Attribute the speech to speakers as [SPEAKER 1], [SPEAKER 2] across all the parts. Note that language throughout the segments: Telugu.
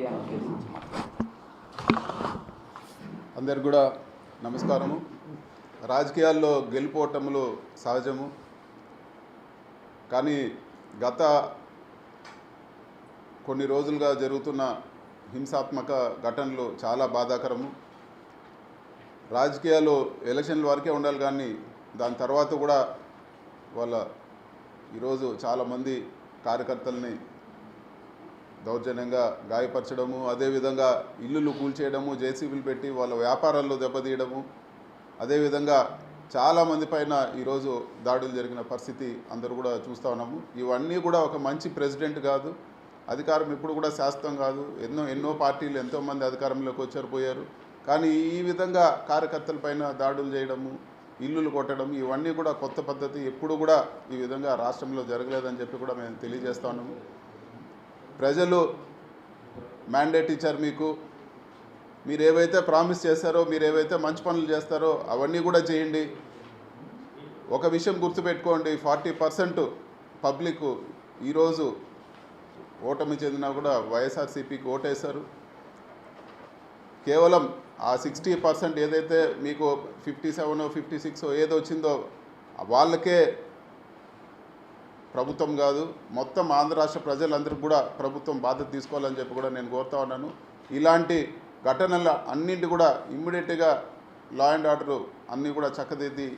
[SPEAKER 1] మీడియాను ఉద్దేశించి మాట్లాడారు.
[SPEAKER 2] అందరికి కూడా నమస్కారము. రాజకీయాల్లో గెలుపోటములు సహజము, కానీ గత కొన్ని రోజులుగా జరుగుతున్న హింసాత్మక ఘటనలు చాలా బాధాకరము. రాజకీయాలు ఎలక్షన్ల వరకే ఉండాలి, కానీ దాని తర్వాత కూడా ఈరోజు చాలామంది కార్యకర్తల్ని దౌర్జన్యంగా గాయపరచడము, అదేవిధంగా ఇల్లులు కూల్చేయడము, జేసీబీలు పెట్టి వాళ్ళ వ్యాపారాల్లో దెబ్బతీయడము, అదేవిధంగా చాలామంది పైన ఈరోజు దాడులు జరిగిన పరిస్థితి అందరూ కూడా చూస్తూ ఉన్నాము. ఇవన్నీ కూడా ఒక మంచి ప్రెసిడెంట్ కాదు. అధికారం ఇప్పుడు కూడా శాశ్వతం కాదు. ఎన్నో పార్టీలు ఎంతోమంది అధికారంలోకి వచ్చారు, పోయారు. కానీ ఈ విధంగా కార్యకర్తలపైన దాడులు చేయడము, ఇల్లులు కొట్టడం, ఇవన్నీ కూడా కొత్త పద్ధతి. ఎప్పుడు కూడా ఈ విధంగా రాష్ట్రంలో జరగలేదని చెప్పి కూడా మేము తెలియజేస్తా ఉన్నాము. ప్రజలు మ్యాండేట్ ఇచ్చారు మీకు. మీరు ఏవైతే ప్రామిస్ చేస్తారో, మీరు ఏవైతే మంచి పనులు చేస్తారో అవన్నీ కూడా చేయండి. ఒక విషయం గుర్తుపెట్టుకోండి, 40% పబ్లిక్ ఈరోజు ఓటమి చెందినా కూడా వైఎస్ఆర్సీపీకి ఓటేశారు. కేవలం ఆ 60% ఏదైతే మీకు 57 56 ఏదో వచ్చిందో వాళ్ళకే ప్రభుత్వం కాదు, మొత్తం ఆంధ్ర రాష్ట్ర ప్రజలందరికీ కూడా ప్రభుత్వం బాధ్యత తీసుకోవాలని చెప్పి కూడా నేను కోరుతా ఉన్నాను. ఇలాంటి ఘటనల అన్నింటి కూడా ఇమ్మీడియట్గా లా అండ్ ఆర్డర్ అన్నీ కూడా చక్కదిద్ది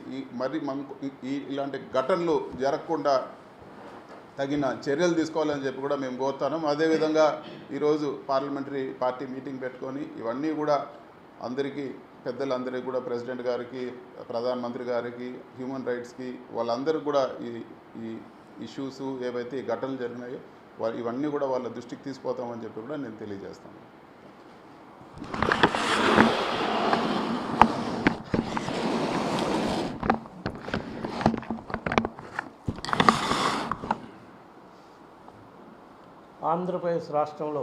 [SPEAKER 2] ఇలాంటి ఘటనలు జరగకుండా తగిన చర్యలు తీసుకోవాలని చెప్పి కూడా మేము కోరుతాము. అదేవిధంగా ఈరోజు పార్లమెంటరీ పార్టీ మీటింగ్ పెట్టుకొని ఇవన్నీ కూడా అందరికీ, పెద్దలందరికీ కూడా, ప్రెసిడెంట్ గారికి, ప్రధానమంత్రి గారికి, హ్యూమన్ రైట్స్కి, వాళ్ళందరికీ కూడా ఈ ఇష్యూస్ ఏవైతే ఈ ఘటనలు జరిగినాయో ఇవన్నీ కూడా వాళ్ళ దృష్టికి తీసుకుపోతామని చెప్పి కూడా నేను తెలియజేస్తాను.
[SPEAKER 3] ఆంధ్రప్రదేశ్ రాష్ట్రంలో